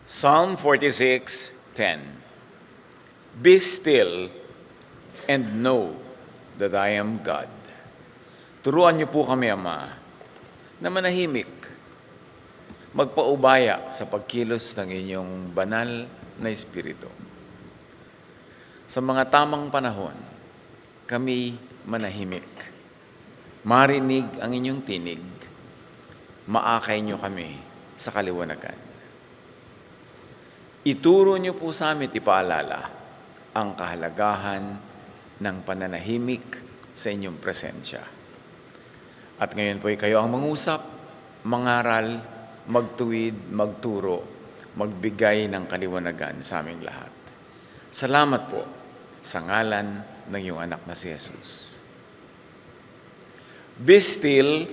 Psalm 46:10. Be still and know that I am God. Turuan niyo po kami, Ama, na manahimik, magpaubaya sa pagkilos ng inyong banal na Espiritu. Sa mga tamang panahon, kami manahimik. Marinig ang inyong tinig, maakay niyo kami sa kaliwanagan. Ituro niyo po sa amin, ipaalala, ang kahalagahan ng pananahimik sa inyong presensya. At ngayon po kayo ang mangusap, mangaral, magtuwid, magturo, magbigay ng kaliwanagan sa aming lahat. Salamat po sa ngalan ng iyong anak na si Jesus. Be still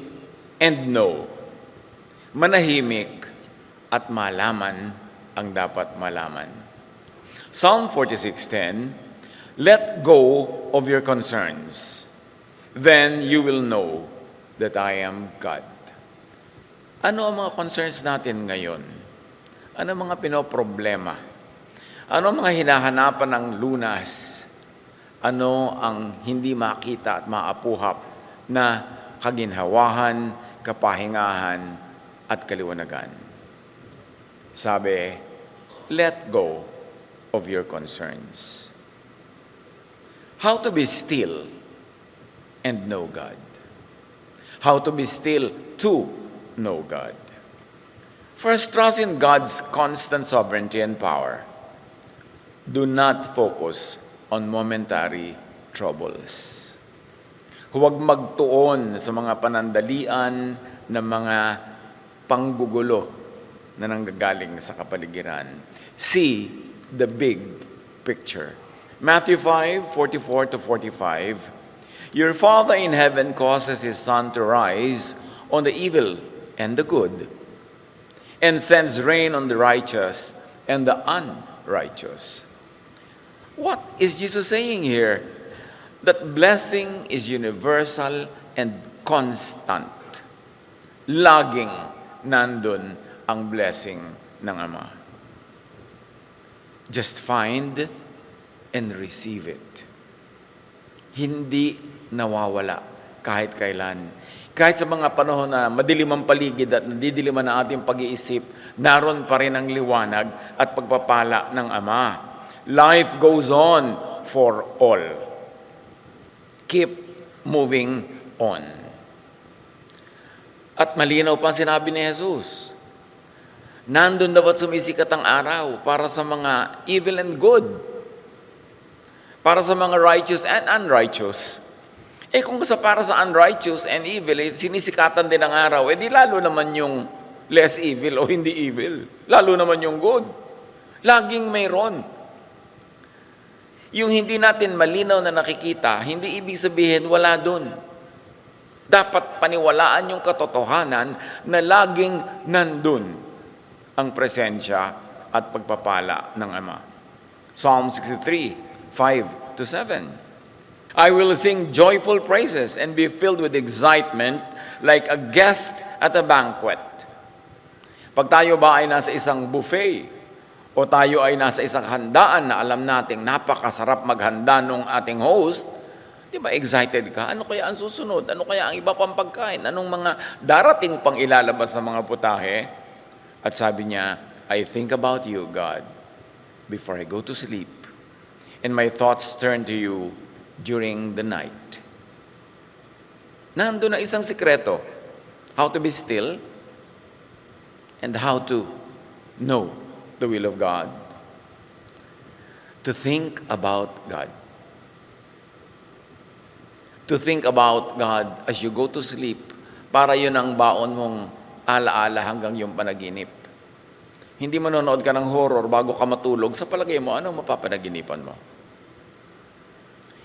and know. Manahimik at malaman ang dapat malaman. Psalm 46:10, let go of your concerns. Then you will know that I am God. Ano ang mga concerns natin ngayon? Ano ang mga pinoproblema? Ano ang mga hinahanapan ng lunas? Ano ang hindi makita at maapuhap na kaginhawahan, kapahingahan, at kaliwanagan? Sabi, let go of your concerns. How to be still and know God. How to be still to know God. First, trust in God's constant sovereignty and power. Do not focus on momentary troubles. Huwag magtuon sa mga panandalian ng mga panggugulo na nanggagaling sa kapaligiran. See the big picture. Matthew 5:44-45, your Father in heaven causes His sun to rise on the evil and the good, and sends rain on the righteous and the unrighteous. What is Jesus saying here? That blessing is universal and constant. Laging nandun ang blessing ng Ama. Just find and receive it. Hindi nawawala kahit kailan. Kahit sa mga panahon na madilim ang paligid at nadidiliman ang ating pag-iisip, naroon pa rin ang liwanag at pagpapala ng Ama. Life goes on for all. Keep moving on. At malinaw pa sinabi ni Jesus, nandun dapat sumisikat ang araw para sa mga evil and good, para sa mga righteous and unrighteous. Kung para sa unrighteous and evil, sinisikatan din ang araw, di lalo naman yung less evil o hindi evil. Lalo naman yung good. Laging mayroon. Yung hindi natin malinaw na nakikita, hindi ibig sabihin wala dun. Dapat paniwalaan yung katotohanan na laging nandun ang presensya at pagpapala ng Ama. Psalm 63:5-7. I will sing joyful praises and be filled with excitement like a guest at a banquet. Pag tayo ba ay nasa isang buffet o tayo ay nasa isang handaan na alam nating napakasarap maghanda ng ating host, di ba excited ka? Ano kaya ang susunod? Ano kaya ang iba pang pagkain? Anong mga darating pang ilalabas ng mga putahe? At sabi niya, I think about you, God, before I go to sleep, and my thoughts turn to you during the night. Nandun na isang sikreto. How to be still and how to know the will of God. To think about God. To think about God as you go to sleep, para yun ang baon mong alaala hanggang yung panaginip. Hindi manonood ka ng horror bago ka matulog, sa palagay mo, ano mapapanaginipan mo?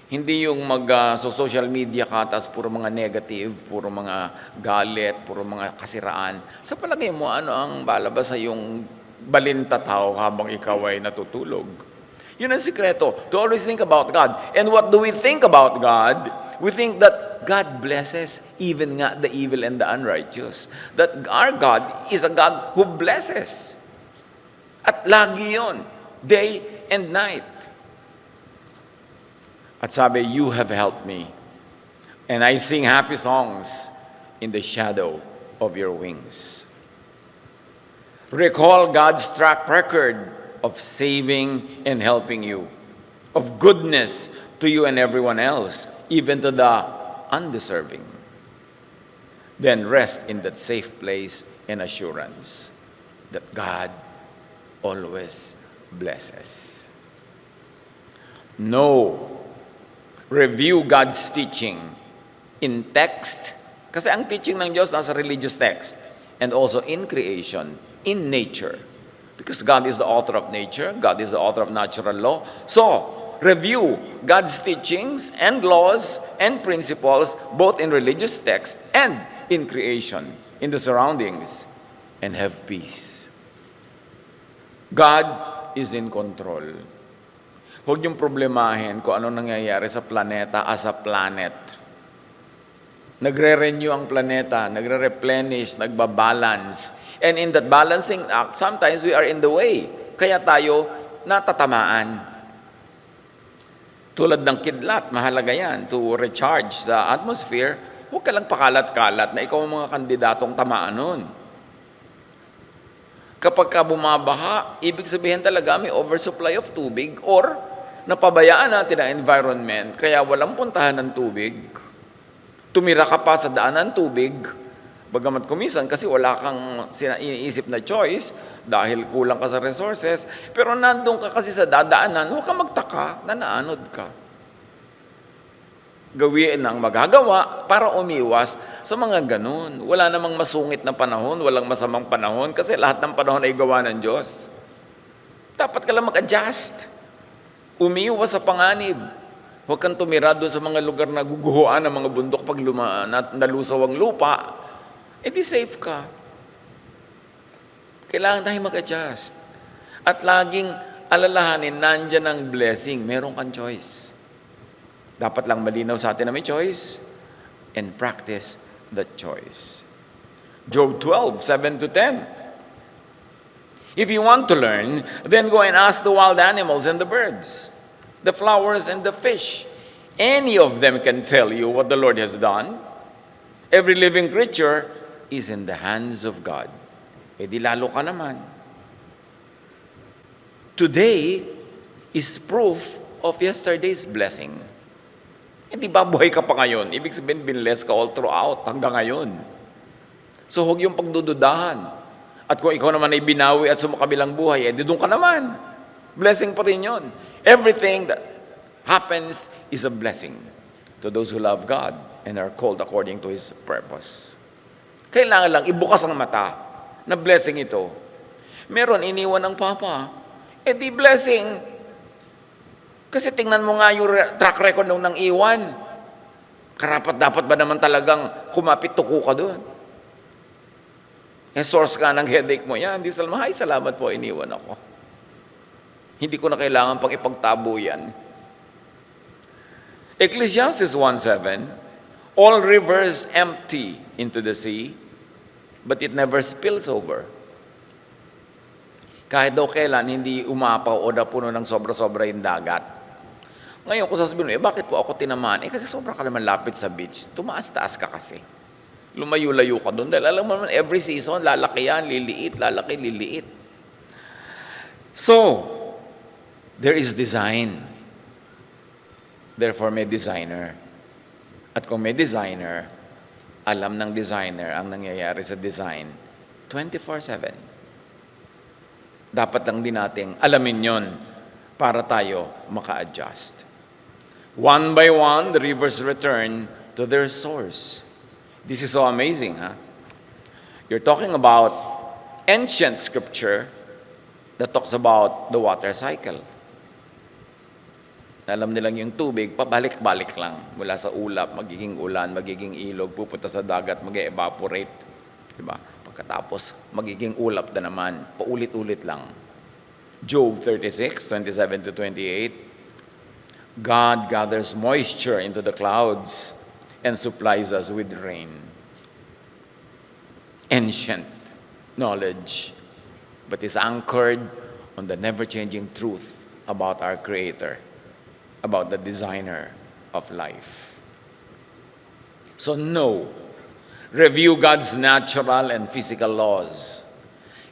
Hindi yung social media ka, tas puro mga negative, puro mga galit, puro mga kasiraan. Sa palagay mo, ano ang balabas sa yung balintataw habang ikaw ay natutulog? Yun ang sikreto, to always think about God. And what do we think about God? We think that God blesses even nga the evil and the unrighteous. That our God is a God who blesses. At lagi yon, day and night. At sabi, you have helped me. And I sing happy songs in the shadow of your wings. Recall God's track record of saving and helping you, of goodness to you and everyone else, even to the undeserving. Then rest in that safe place and assurance that God always blesses. No. Review God's teaching in text, kasi ang teaching ng Diyos nasa religious text, and also in creation, in nature. Because God is the author of nature, God is the author of natural law. So, review God's teachings and laws and principles, both in religious text and in creation, in the surroundings, and have peace. God is in control. Huwag niyong problemahin kung ano nangyayari sa planeta as a planet. Nagre-renew ang planeta, nagre-replenish, nagbabalance. And in that balancing act, sometimes we are in the way. Kaya tayo natatamaan. Tulad ng kidlat, mahalaga yan to recharge the atmosphere. Huwag ka lang pakalat-kalat na ikaw ang mga kandidatong tamaan nun. Kapag ka bumabaha, ibig sabihin talaga may oversupply of tubig or napabayaan natin ang environment kaya walang puntahan ng tubig. Tumira ka pa sa daan ng tubig, bagamat kumisan kasi wala kang iniisip na choice dahil kulang ka sa resources, pero nandun ka kasi sa dadaanan, huwag kang magtaka na naanod ka. Gawin ang magagawa para umiwas sa mga ganun. Wala namang masungit na panahon, walang masamang panahon kasi lahat ng panahon ay gawa ng Diyos. Dapat ka lang mag-adjust. Umiwas sa panganib. Huwag kang tumira doon sa mga lugar na guguhuan ng mga bundok pag nalusaw ang lupa. E di safe ka. Kailangan tayo mag-adjust. At laging alalahanin, nandyan ang blessing. Meron kang choice. Dapat lang malinaw sa atin na may choice and practice that choice. Job 12:7-10. If you want to learn, then go and ask the wild animals and the birds, the flowers and the fish. Any of them can tell you what the Lord has done. Every living creature is in the hands of God. E di lalo ka naman. Today is proof of yesterday's blessing. Hindi ba buhay ka pa ngayon? Ibig sabihin, binless ka all throughout hanggang ngayon. So huwag yung pagdududahan. At kung ikaw naman ay binawi at sumakabilang buhay, doon ka naman. Blessing pa rin yun. Everything that happens is a blessing to those who love God and are called according to His purpose. Kailangan lang ibukas ang mata na blessing ito. Meron iniwan ng Papa. Di blessing. Kasi tingnan mo nga yung track record nang iwan. Karapat dapat ba naman talagang kumapit tuko ka doon? Source ka ng headache mo yan. Di Salma, ay salamat po, iniwan ako. Hindi ko na kailangan pang ipagtabo yan. Ecclesiastes 1:7, all rivers empty into the sea, but it never spills over. Kahit daw kailan, hindi umapaw o napuno ng sobra-sobra yung dagat. Ngayon, kung sasabihin mo, bakit po ako tinamaan? Kasi sobra ka naman lapit sa beach. Tumaas-taas ka kasi. Lumayo-layo ka doon. Dahil alam mo naman, every season, lalaki yan, liliit, lalaki, liliit. So, there is design. Therefore, may designer. At kung may designer, alam ng designer ang nangyayari sa design 24/7. Dapat lang din nating alamin yon para tayo maka-adjust. One by one, the rivers return to their source. This is so amazing, huh? You're talking about ancient scripture that talks about the water cycle. Alam nilang yung tubig, pabalik-balik lang. Mula sa ulap, magiging ulan, magiging ilog, pupunta sa dagat, mag-evaporate. Diba? Pagkatapos, magiging ulap na naman. Paulit-ulit lang. Job 36:27-28. God gathers moisture into the clouds and supplies us with rain. Ancient knowledge, but is anchored on the never-changing truth about our Creator, about the designer of life. So know, review God's natural and physical laws.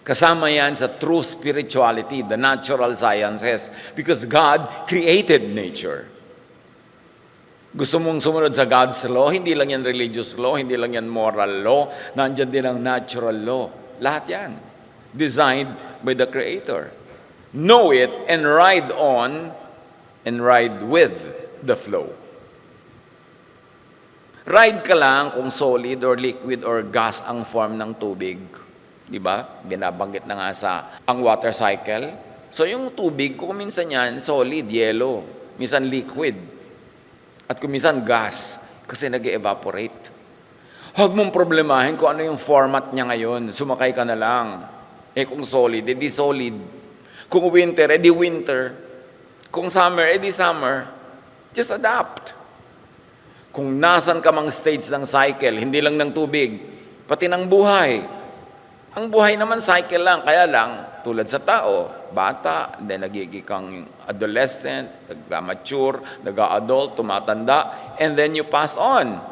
Kasama yan sa true spirituality, the natural sciences, because God created nature. Gusto mong sumunod sa God's law, hindi lang yan religious law, hindi lang yan moral law, nandyan din ang natural law. Lahat yan, designed by the Creator. Know it and ride on and ride with the flow. Ride ka lang kung solid or liquid or gas ang form ng tubig. Di ba? Binabanggit na nga sa ang water cycle. So yung tubig, kung minsan yan, solid, yellow. Minsan liquid. At kung minsan gas, kasi nag-evaporate. Huwag mong problemahin kung ano yung format niya ngayon. Sumakay ka na lang. Kung solid, edi solid. Kung winter, edi winter. Kung summer, edi summer. Just adapt. Kung nasan ka mang stage ng cycle, hindi lang ng tubig, pati ng buhay. Ang buhay naman cycle lang, kaya lang, tulad sa tao, bata, then nagiging kang adolescent, nag-mature, nag-adult, tumatanda, and then you pass on.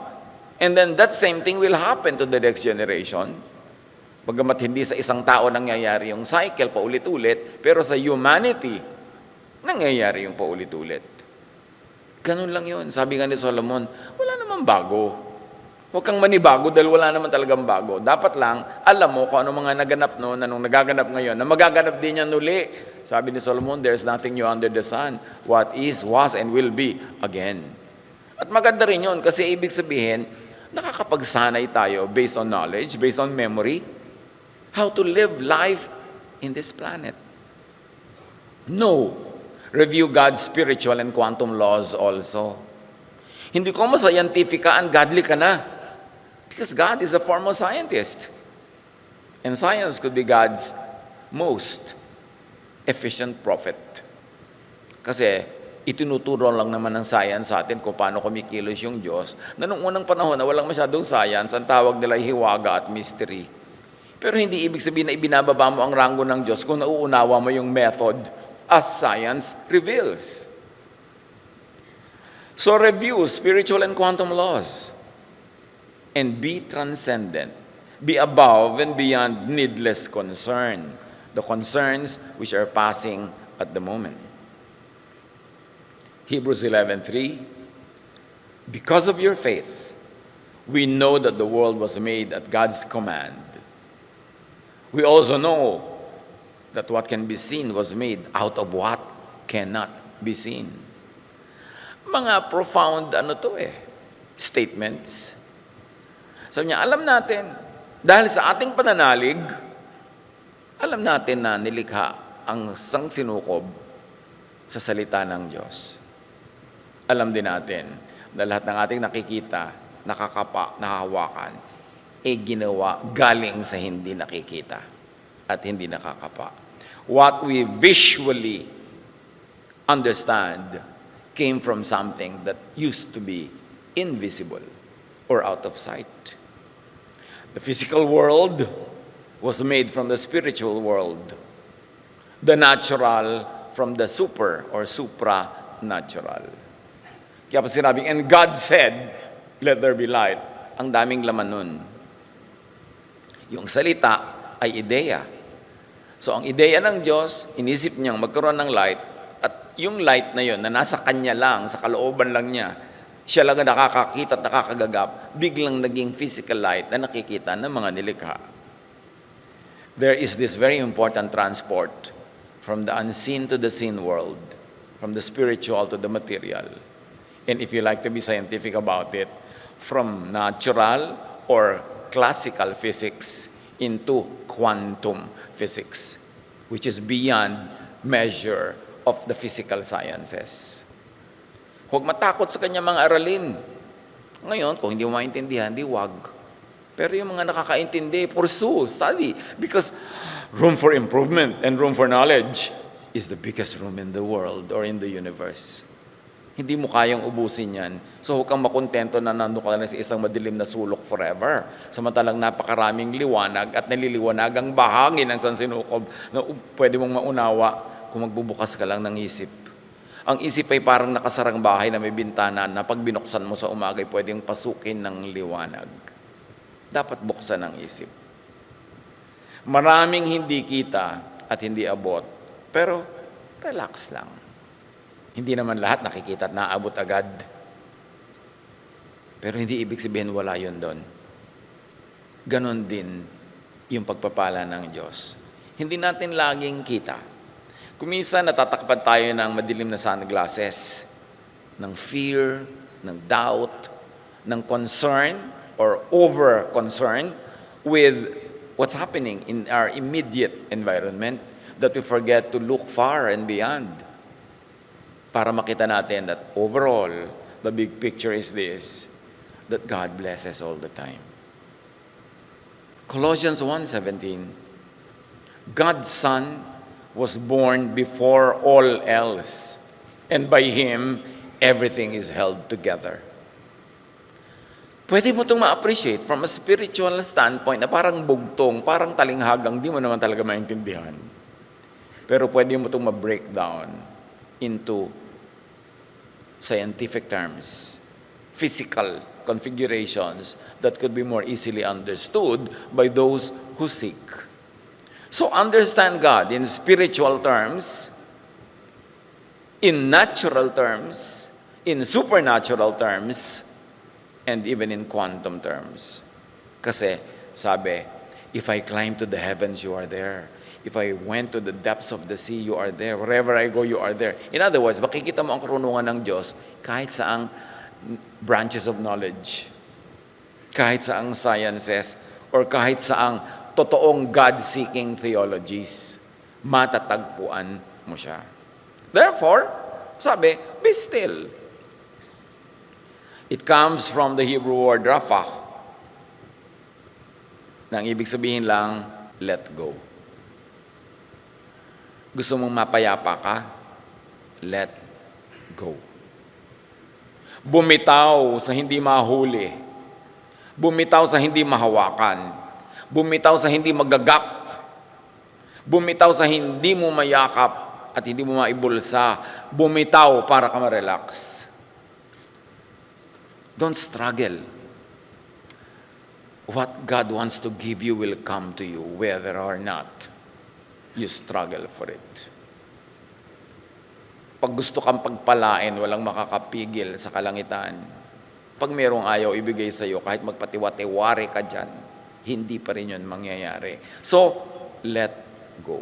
And then that same thing will happen to the next generation. Bagamat hindi sa isang tao nangyayari yung cycle paulit-ulit, pero sa humanity, nangyayari yung paulit-ulit. Ganun lang yun. Sabi nga ni Solomon, wala namang bago. Huwag kang manibago dahil wala naman talagang bago. Dapat lang, alam mo kung ano mga naganap noon, anong nagaganap ngayon, na magaganap din yan uli. Sabi ni Solomon, there's nothing new under the sun. What is, was, and will be again. At maganda rin yun kasi ibig sabihin, nakakapagsanay tayo based on knowledge, based on memory, how to live life in this planet. No. Review God's spiritual and quantum laws also. Hindi ko mascientifica, godly ka na. Because God is a foremost scientist. And science could be God's most efficient prophet. Kasi itinuturo lang naman ng science sa atin kung paano kumikilos yung Diyos, na nung unang panahon na walang masyadong science, ang tawag nila hiwaga at mystery. Pero hindi ibig sabihin na ibinababa mo ang rango ng Diyos kung nauunawa mo yung method as science reveals. So review spiritual and quantum laws. And be transcendent. Be above and beyond needless concern. The concerns which are passing at the moment. Hebrews 11:3. Because of your faith, we know that the world was made at God's command. We also know that what can be seen was made out of what cannot be seen. Mga profound statements. Sabi niya, alam natin, dahil sa ating pananalig, alam natin na nilikha ang sangsinukob sa salita ng Diyos. Alam din natin na lahat ng ating nakikita, nakakapa, nakahawakan, ginawa galing sa hindi nakikita at hindi nakakapa. What we visually understand came from something that used to be invisible or out of sight. The physical world was made from the spiritual world. The natural from the super or supranatural. Kaya pa sinabing, and God said, let there be light. Ang daming laman nun. Yung salita ay ideya. So ang ideya ng Diyos, inisip niyang magkaroon ng light, at yung light na yun, na nasa Kanya lang, sa kalooban lang niya, siya lang ang nakakakita at nakakagagap, biglang naging physical light na nakikita ng mga nilikha. There is this very important transport from the unseen to the seen world, from the spiritual to the material. And if you like to be scientific about it, from natural or classical physics into quantum physics, which is beyond measure of the physical sciences. Huwag matakot sa kanya mga aralin. Ngayon, kung hindi mo maintindihan, di wag. Pero yung mga nakakaintindi, pursue, study. Because room for improvement and room for knowledge is the biggest room in the world or in the universe. Hindi mo kayang ubusin yan. So huwag kang makontento na nandun ka lang sa isang madilim na sulok forever. Samantalang napakaraming liwanag at naliliwanag ang bahangin ng sansinukob na pwede mong maunawa kung magbubukas ka lang ng isip. Ang isip ay parang nakasarang bahay na may bintana na pag binuksan mo sa umaga ay pwedeng pasukin ng liwanag. Dapat buksan ang isip. Maraming hindi kita at hindi abot, pero relax lang. Hindi naman lahat nakikita at naabot agad. Pero hindi ibig sabihin wala yun doon. Ganon din yung pagpapala ng Diyos. Hindi natin laging kita. Kuminsan natatakpan tayo ng madilim na sunglasses, ng fear, ng doubt, ng concern or over-concern with what's happening in our immediate environment that we forget to look far and beyond. Para makita natin that overall, the big picture is this, that God blesses all the time. Colossians 1:17, God's Son was born before all else, and by Him, everything is held together. Pwede mo itong ma-appreciate from a spiritual standpoint na parang bugtong, parang talinghagang, di mo naman talaga maintindihan. Pero pwede mo itong ma-breakdown into scientific terms, physical configurations that could be more easily understood by those who seek. So understand God in spiritual terms, in natural terms, in supernatural terms, and even in quantum terms. Kasi sabi, if I climb to the heavens, you are there. If I went to the depths of the sea, you are there. Wherever I go, you are there. In other words, makikita mo ang karunungan ng Diyos kahit saang branches of knowledge, kahit saang sciences, or kahit saang totoong God-seeking theologies. Matatagpuan mo siya. Therefore, sabi, be still. It comes from the Hebrew word rapha. Nang ibig sabihin lang, let go. Gusto mong mapayapa ka? Let go. Bumitaw sa hindi mahuli. Bumitaw sa hindi mahawakan. Bumitaw sa hindi magagap. Bumitaw sa hindi mo mayakap at hindi mo maibulsa. Bumitaw para ka ma-relax. Don't struggle. What God wants to give you will come to you whether or not you struggle for it. Pag gusto kang pagpalain, walang makakapigil sa kalangitan. Pag merong ayaw ibigay sa iyo, kahit magpatiwatiwari ka dyan, hindi pa rin yun mangyayari. So, let go.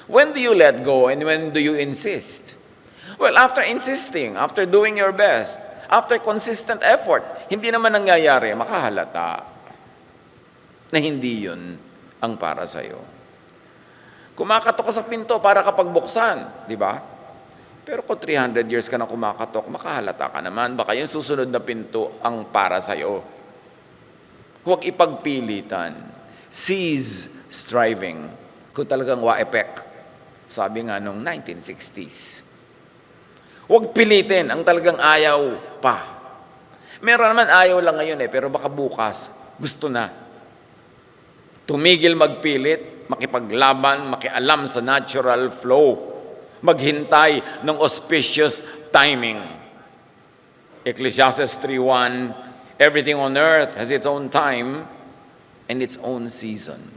When do you let go and when do you insist? Well, after insisting, after doing your best, after consistent effort, hindi naman nangyayari, makahalata na hindi yun ang para sa iyo. Kumakatok ka sa pinto para kapag buksan, di ba? Pero kung 300 years ka na kumakatok, makahalata ka naman. Baka yung susunod na pinto ang para sa'yo. Huwag ipagpilitan. Cease striving. Kung talagang wa-epek. Sabi nga nung 1960s. Huwag pilitin ang talagang ayaw pa. Meron naman ayaw lang ngayon pero baka bukas, gusto na. Tumigil magpilit, makipaglaban, makialam sa natural flow, maghintay ng auspicious timing. Ecclesiastes 3:1, everything on earth has its own time and its own season.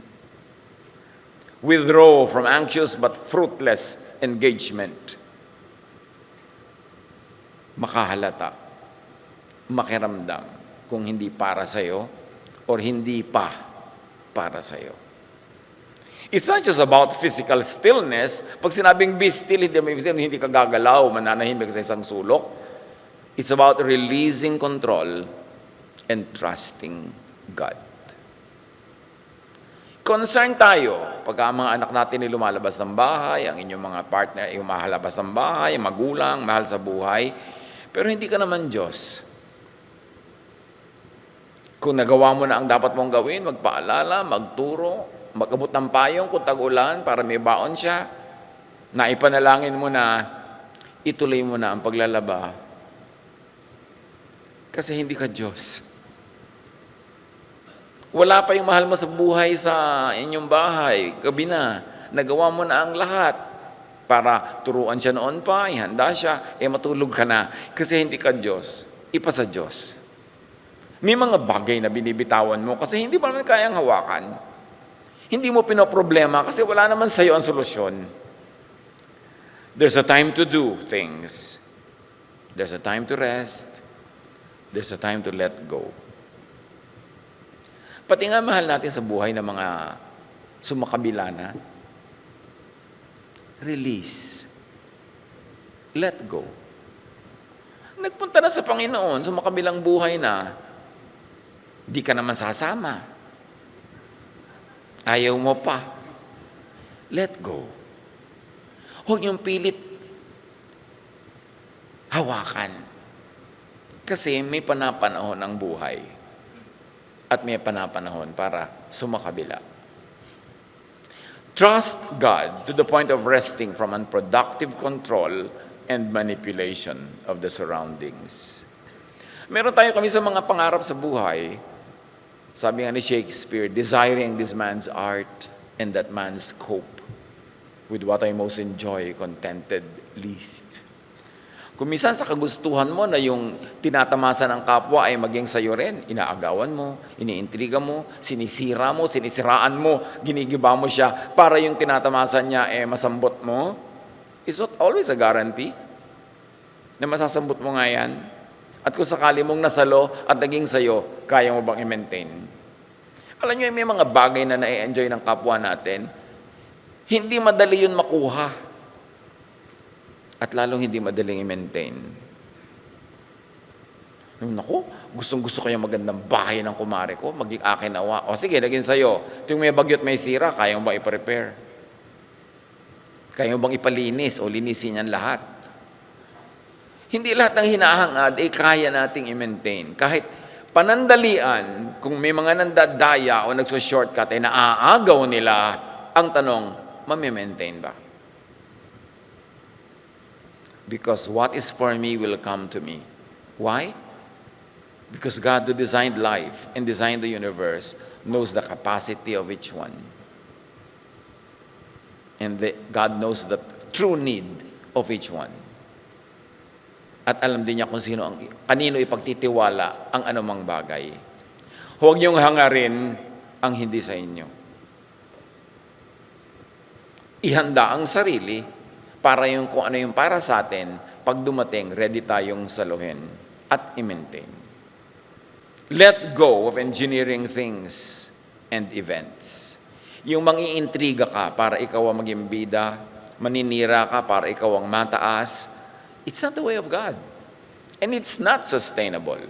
Withdraw from anxious but fruitless engagement. Makahalata, makiramdam kung hindi para sa'yo or hindi pa para sa'yo. It's not just about physical stillness. Pag sinabing be still, hindi ka gagalaw, mananahimik sa isang sulok. It's about releasing control and trusting God. Concern tayo pag ang mga anak natin ay lumalabas ng bahay, ang inyong mga partner ay mahalabas ng bahay, magulang, mahal sa buhay, pero hindi ka naman Diyos. Kung nagawa mo na ang dapat mong gawin, magpaalala, magturo, mag-abot ng payong kung tag-ulan para may baon siya, naipanalangin mo na, ituloy mo na ang paglalaba kasi hindi ka Diyos. Wala pa yung mahal mo sa buhay sa inyong bahay. Gabi na, nagawa mo na ang lahat para turuan siya noon pa, ihanda siya, matulog ka na kasi hindi ka Diyos. Ipa sa Diyos. May mga bagay na binibitawan mo kasi hindi mo naman kayang hawakan. Hindi mo pinoproblema kasi wala naman sa iyo ang solusyon. There's a time to do things. There's a time to rest. There's a time to let go. Pati nga mahal natin sa buhay ng mga sumakabila na, release. Let go. Nagpunta na sa Panginoon, sumakabilang buhay na, di ka naman sasama. Ayaw mo pa. Let go. Huwag niyong pilit hawakan. Kasi may panapanahon ang buhay. At may panapanahon para sumakabila. Trust God to the point of resting from unproductive control and manipulation of the surroundings. Meron tayo kami sa mga pangarap sa buhay. Sabi nga ni Shakespeare, desiring this man's art and that man's cope, with what I most enjoy, contented least. Kung minsan sa kagustuhan mo na yung tinatamasa ng kapwa ay maging sayo rin, inaagawan mo, iniintriga mo, sinisira mo, sinisiraan mo, ginigiba mo siya para yung tinatamasa niya masambot mo, is not always a guarantee na masasambot mo nga yan. At kung sakali mong nasalo at naging sayo, kaya mo bang i-maintain? Alam nyo, may mga bagay na na-enjoy ng kapwa natin, hindi madali yun makuha. At lalong hindi madaling i-maintain. Naku, gustong-gusto ko yung magandang bahay ng kumare ko, maging akin nawa. O sige, naging sayo. Ito yung may bagyo't may sira, kaya mo bang i-prepare? Kaya mo bang ipalinis o linisin yan lahat? Hindi lahat ng hinahangad ay kaya nating i-maintain. Kahit panandalian, kung may mga nandadaya o nagso-shortcut ay naaagaw nila, ang tanong, mami-maintain ba? Because what is for me will come to me. Why? Because God who designed life and designed the universe knows the capacity of each one. And God knows the true need of each one. At alam din niya kung kanino ipagtitiwala ang anumang bagay. Huwag niyong hangarin ang hindi sa inyo. Ihanda ang sarili para yung kung ano yung para sa atin, pag dumating, ready tayong saluhin at i-maintain. Let go of engineering things and events. Yung mangiintriga ka para ikaw ang maging bida, maninira ka para ikaw ang mataas, it's not the way of God. And it's not sustainable.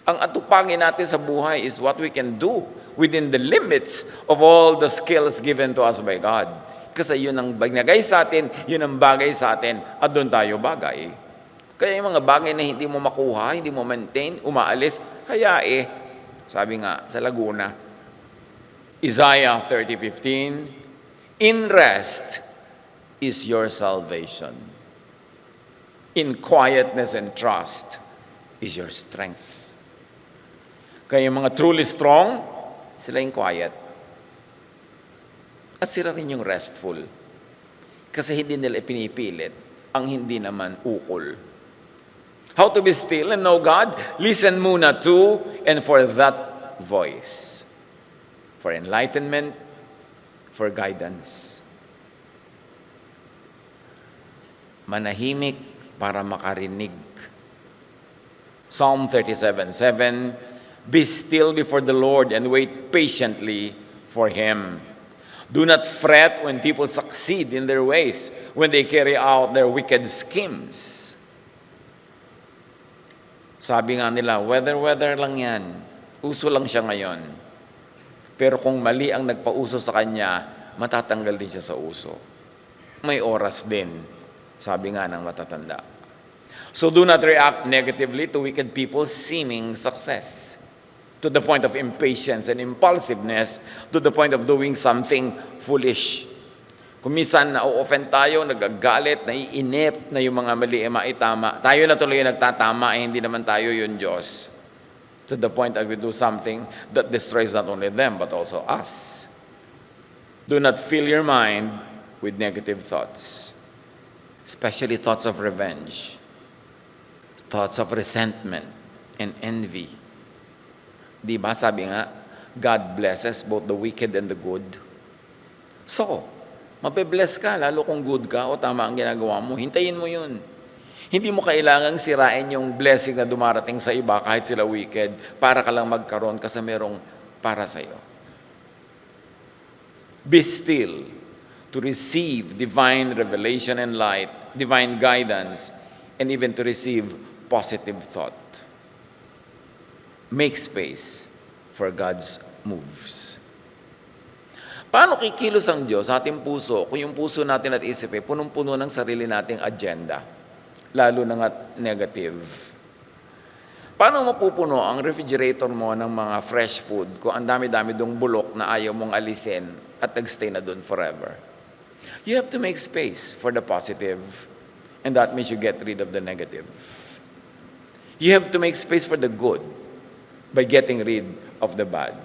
Ang atupagin natin sa buhay is what we can do within the limits of all the skills given to us by God. Kasi yun ang bagay sa atin, yun ang bagay sa atin, at doon tayo bagay. Kaya yung mga bagay na hindi mo makuha, hindi mo maintain, umaalis, hayae. Sabi nga sa Laguna, Isaiah 30:15, in rest is your salvation. In quietness and trust is your strength. Kaya yung mga truly strong, sila yung quiet. At sila rin yung restful. Kasi hindi nila pinipilit ang hindi naman ukol. How to be still and know God? Listen muna to and for that voice. For enlightenment, for guidance. Manahimik para makarinig. Psalm 37:7, be still before the Lord and wait patiently for Him. Do not fret when people succeed in their ways, when they carry out their wicked schemes. Sabi nga nila, weather lang yan. Uso lang siya ngayon. Pero kung mali ang nagpauso sa kanya, matatanggal din siya sa uso. May oras din, sabi nga ng matatanda. So do not react negatively to wicked people's seeming success, to the point of impatience and impulsiveness, to the point of doing something foolish. Kung minsan na-offend tayo, nagagalit, naiinip na yung mga mali ay maitama, tayo na tuloy yung nagtatama, hindi naman tayo yung Diyos. To the point that we do something that destroys not only them, but also us. Do not fill your mind with negative thoughts, especially thoughts of revenge, thoughts of resentment and envy. Di ba sabi nga, God blesses both the wicked and the good. So, mabe-bless ka, lalo kung good ka o tama ang ginagawa mo. Hintayin mo yun. Hindi mo kailangang sirain yung blessing na dumarating sa iba kahit sila wicked para ka lang magkaroon kasi merong para sa'yo. Be still to receive divine revelation and light, divine guidance, and even to receive positive thought. Make space for God's moves. Paano kikilos ang Diyos sa ating puso kung yung puso natin at isip ay punong-puno ng sarili nating agenda, lalo na nga negative? Paano mapupuno ang refrigerator mo ng mga fresh food kung ang dami-dami dong bulok na ayaw mong alisin at nagstay na doon forever? You have to make space for the positive, and that means you get rid of the negative. You have to make space for the good by getting rid of the bad.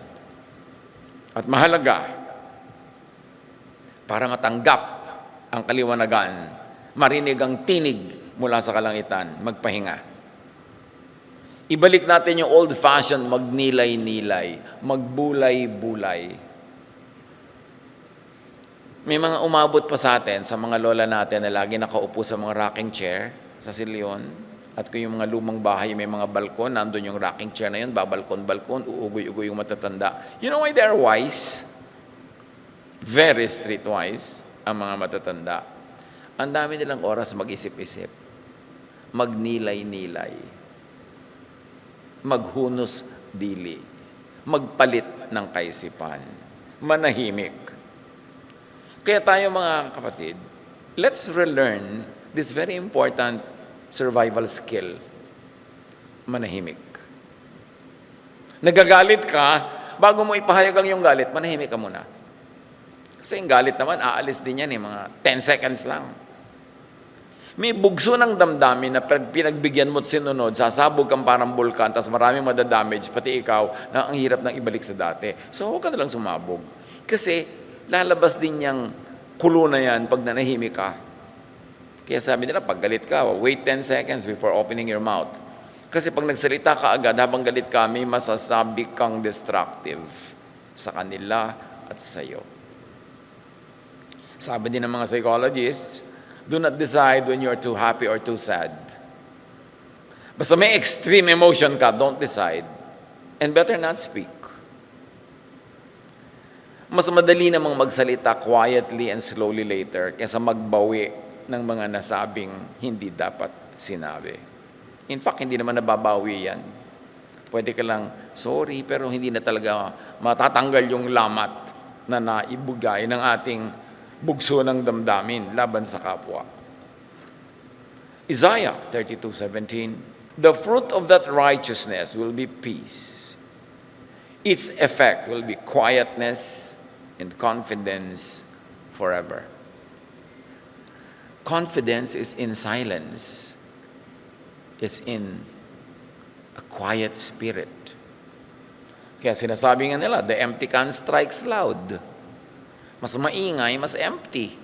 At mahalaga, para matanggap ang kaliwanagan, marinig ang tinig mula sa kalangitan, magpahinga. Ibalik natin yung old-fashioned magnilay-nilay, magbulay-bulay. May mga umabot pa sa atin, sa mga lola natin na lagi nakaupo sa mga rocking chair sa silyon. At kung yung mga lumang bahay, may mga balkon, nandun yung rocking chair na yun, babalkon-balkon, uugoy-ugoy yung matatanda. You know why they're wise? Very streetwise ang mga matatanda. Ang dami nilang oras mag-isip-isip, magnilay-nilay, maghunos dili, magpalit ng kaisipan, manahimik. Kaya tayo mga kapatid, let's relearn this very important survival skill, manahimik. Nagagalit ka, bago mo ipahayag ang iyong galit, manahimik ka muna. Kasi yung galit naman, aalis din yan mga 10 seconds lang. May bugso ng damdamin na pinagbigyan mo at sinunod, sasabog kang parang bulkan, tapos maraming madadamage, pati ikaw, na ang hirap nang ibalik sa dati. So, huwag ka na lang sumabog. Kasi, lalabas din yung kulo na yan pag nanahimik ka. Kaya sabi nila, pag galit ka, wait 10 seconds before opening your mouth. Kasi pag nagsalita ka agad, habang galit ka, may masasabi kang destructive sa kanila at sa iyo. Sabi din ng mga psychologists, do not decide when you're too happy or too sad. Basta may extreme emotion ka, don't decide. And better not speak. Mas madali namang magsalita quietly and slowly later kaysa magbawi ng mga nasabing hindi dapat sinabi. In fact, hindi naman nababawi yan. Pwede ka lang, sorry, pero hindi na talaga matatanggal yung lamat na naibugay ng ating bugso ng damdamin laban sa kapwa. Isaiah 32:17, the fruit of that righteousness will be peace. Its effect will be quietness and confidence forever. Confidence is in silence. It's in a quiet spirit. Kaya sinasabi nga nila, the empty can strikes loud. Mas maingay, mas empty.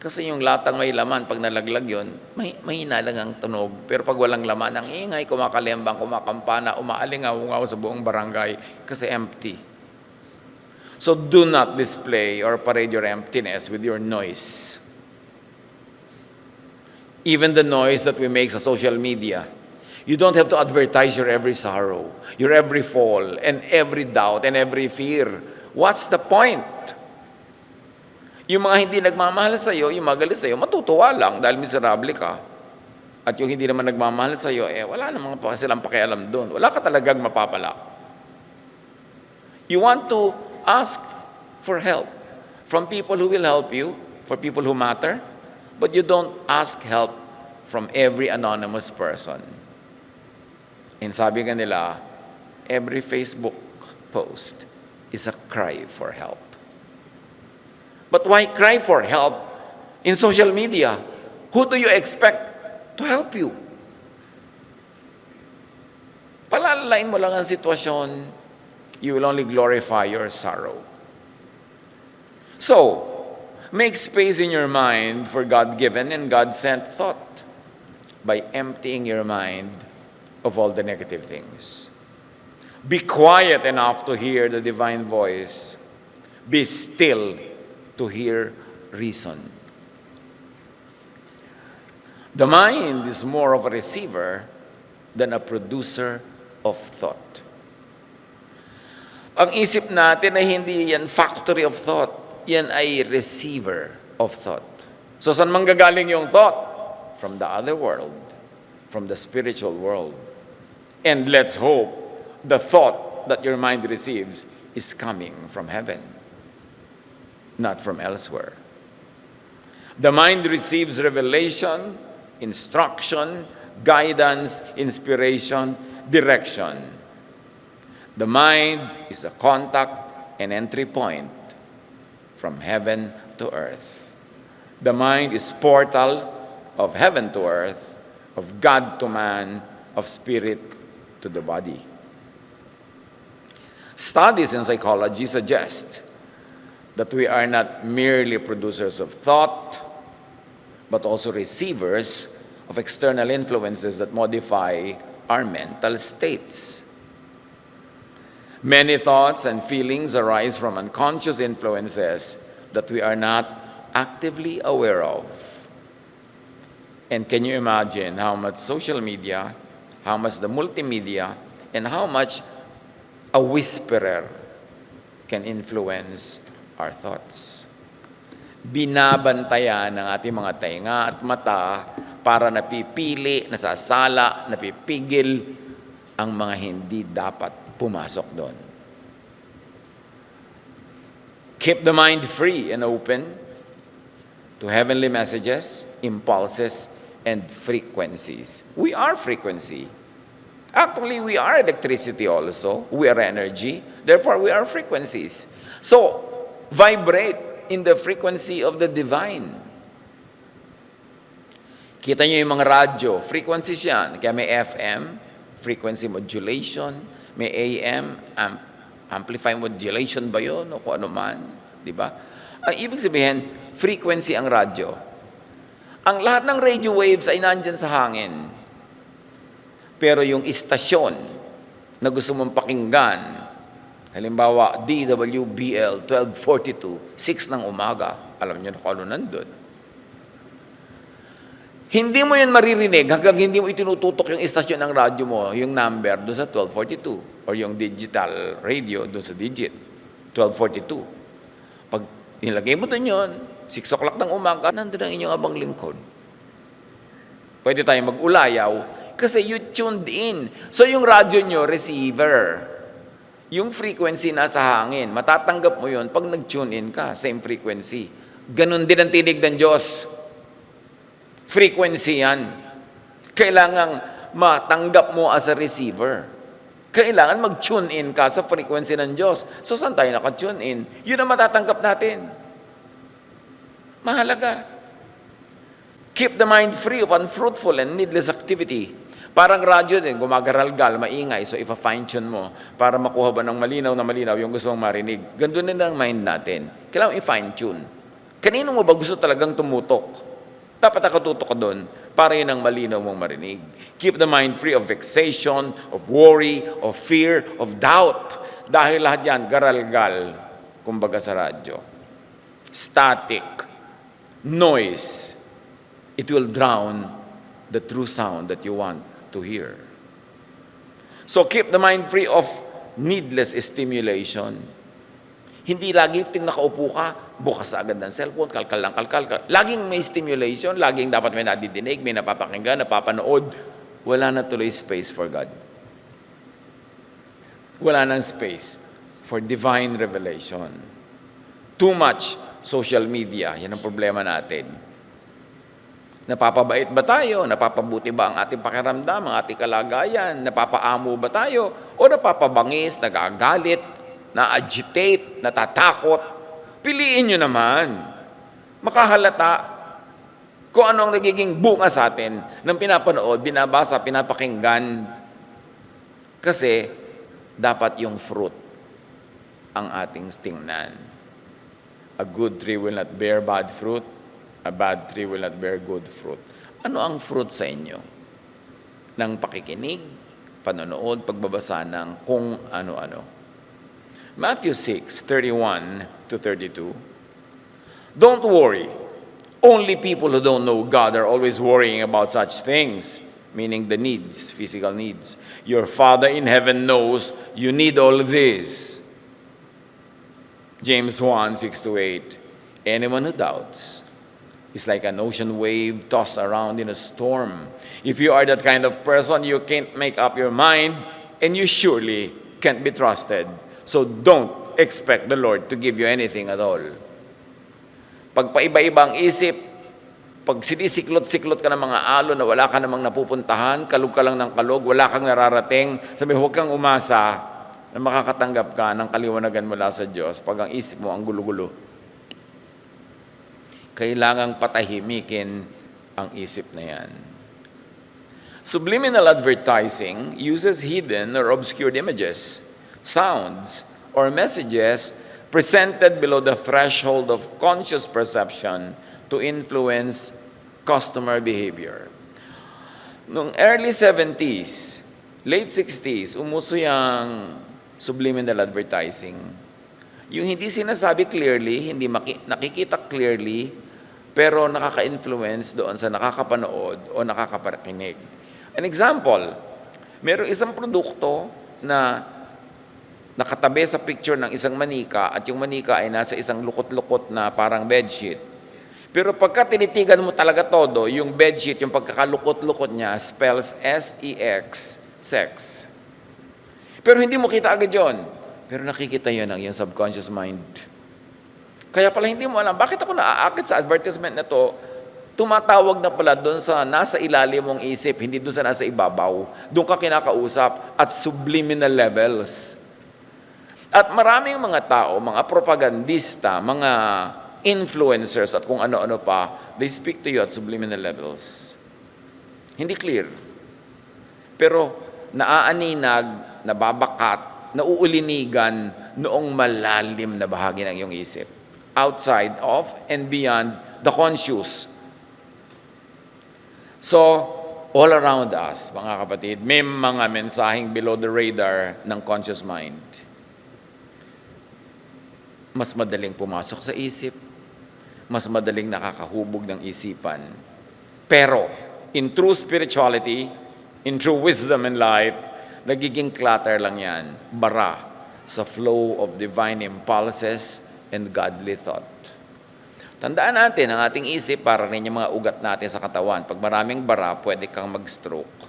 Kasi yung latang may laman, pag nalaglag yun, mahina lang ang tunog. Pero pag walang laman, ang ingay, kumakalembang, kumakampana, umaalingaw-ngaw sa buong barangay kasi empty. So do not display or parade your emptiness with your noise. Even the noise that we make sa social media. You don't have to advertise your every sorrow, your every fall, and every doubt, and every fear. What's the point? Yung mga hindi nagmamahal sa'yo, yung magalit sa'yo, matutuwa lang dahil miserable ka. At yung hindi naman nagmamahal sa'yo, wala namang silang pakialam doon. Wala ka talagang mapapala. You want to ask for help from people who will help you, for people who matter, but you don't ask help from every anonymous person. And sabi nga nila, every Facebook post is a cry for help. But why cry for help in social media? Who do you expect to help you? Palalalain mo lang ang sitwasyon, you will only glorify your sorrow. So, make space in your mind for God-given and God-sent thought by emptying your mind of all the negative things. Be quiet enough to hear the divine voice. Be still to hear reason. The mind is more of a receiver than a producer of thought. Ang isip natin ay hindi yan factory of thought. Yan ay receiver of thought. So saan manggagaling yung thought? From the other world, from the spiritual world. And let's hope the thought that your mind receives is coming from heaven, not from elsewhere. The mind receives revelation, instruction, guidance, inspiration, direction. The mind is a contact and entry point from heaven to earth. The mind is portal of heaven to earth, of God to man, of spirit to the body. Studies in psychology suggest that we are not merely producers of thought, but also receivers of external influences that modify our mental states. Many thoughts and feelings arise from unconscious influences that we are not actively aware of. And can you imagine how much social media, how much the multimedia, and how much a whisperer can influence our thoughts? Binabantayan ng ating mga tainga at mata para napipili, nasasala, napipigil ang mga hindi dapat pumasok doon. Keep the mind free and open to heavenly messages, impulses, and frequencies. We are frequency. Actually, we are electricity also. We are energy. Therefore, we are frequencies. So, vibrate in the frequency of the divine. Kita nyo yung mga radyo, frequencies yan. Kaya may FM, frequency modulation, may AM, amplify modulation ba yun? O kung ano man. Diba? Ang ibig sabihin, frequency ang radyo. Ang lahat ng radio waves ay nandyan sa hangin. Pero yung istasyon na gusto mong pakinggan, halimbawa, DWBL 1242, 6 ng umaga, alam niyo na kung ano nandun. Hindi mo yan maririnig hanggang hindi mo itinututok yung istasyon ng radyo mo, yung number doon sa 1242, or yung digital radio doon sa digit, 1242. Pag nilagay mo doon yun, 6 o'clock ng umaga, nandun ang inyong abang lingkod. Pwede tayong mag-ulayaw, kasi you tuned in. So yung radyo nyo, receiver. Yung frequency nasa hangin, matatanggap mo yun pag nag-tune in ka, same frequency. Ganon din ang tinig ng Diyos. Frequency yan. Kailangan matanggap mo as a receiver. Kailangan mag-tune in ka sa frequency ng Diyos. So saan tayo naka-tune in? Yun ang matatanggap natin. Mahalaga. Keep the mind free of unfruitful and needless activity. Parang radyo din, gumagaralgal, maingay. So, ipa-fine-tune mo para makuha ba ng malinaw na malinaw yung gusto mong marinig. Gandun din ang mind natin. Kailangan i-fine-tune. Kanino mo ba gusto talagang tumutok? Dapat nakatutok ka doon para yun ang malinaw mong marinig. Keep the mind free of vexation, of worry, of fear, of doubt. Dahil lahat yan, garalgal, kumbaga sa radyo. Static, noise. It will drown the true sound that you want to hear. So keep the mind free of needless stimulation. Hindi lagi nakaupo ka, bukas agad ng cellphone, kalkal lang, kalkal. Laging may stimulation, laging dapat may nadidinig, may napapakinggan, napapanood. Wala na tuloy space for God. Wala nang space for divine revelation. Too much social media, yan ang problema natin. Napapabait ba tayo? Napapabuti ba ang ating pakiramdam, ang ating kalagayan? Napapaamo ba tayo? O napapabangis, nagagalit, na-agitate, natatakot? Piliin nyo naman. Makahalata kung ano ang nagiging bunga sa atin ng pinapanood, binabasa, pinapakinggan. Kasi dapat yung fruit ang ating tingnan. A good tree will not bear bad fruit. A bad tree will not bear good fruit. Ano ang fruit sa inyo? Ng pakikinig, panonood, pagbabasa ng kung ano-ano. Matthew 6:31 to 32. Don't worry. Only people who don't know God are always worrying about such things, meaning the needs, physical needs. Your Father in heaven knows you need all this. James 1:6-8. Anyone who doubts is like an ocean wave tossed around in a storm. If you are that kind of person, you can't make up your mind, and you surely can't be trusted. So don't expect the Lord to give you anything at all. Pag paiba-iba ang isip, pag sinisiklot-siklot ka ng mga alon na wala ka namang napupuntahan, kalog ka lang ng kalog, wala kang nararating, sabi, huwag kang umasa na makakatanggap ka ng kaliwanagan mula sa Diyos pag ang isip mo ang gulo-gulo. Kailangang patahimikin ang isip na yan. Subliminal advertising uses hidden or obscured images, sounds, or messages presented below the threshold of conscious perception to influence customer behavior. Noong early 70s, late 60s, umuso yung subliminal advertising. Yung hindi sinasabi clearly, hindi nakikita clearly, pero nakaka-influence doon sa nakakapanood o nakakapakinig. An example, mayroong isang produkto na nakatabi sa picture ng isang manika at yung manika ay nasa isang lukot-lukot na parang bedsheet. Pero pagka tinitigan mo talaga todo, yung bedsheet, yung pagkakalukot-lukot niya, spells S-E-X, sex. Pero hindi mo kita agad yun. Pero nakikita yun ang iyong subconscious mind. Kaya pala hindi mo alam, bakit ako naaakit sa advertisement na to? Tumatawag na pala doon sa nasa ilalim mong isip, hindi doon sa nasa ibabaw. Doon ka kinakausap at subliminal levels. At maraming mga tao, mga propagandista, mga influencers at kung ano-ano pa, they speak to you at subliminal levels. Hindi clear. Pero naaaninag, nababakat, nauulinigan noong malalim na bahagi ng iyong isip. Outside of and beyond the conscious. So, all around us, mga kapatid, may mga mensaheng below the radar ng conscious mind. Mas madaling pumasok sa isip, mas madaling nakakahubog ng isipan. Pero, in true spirituality, in true wisdom and light, nagiging clutter lang yan, bara sa flow of divine impulses and godly thought. Tandaan natin, ang ating isip para rin yung mga ugat natin sa katawan. Pag maraming bara, pwede kang mag-stroke.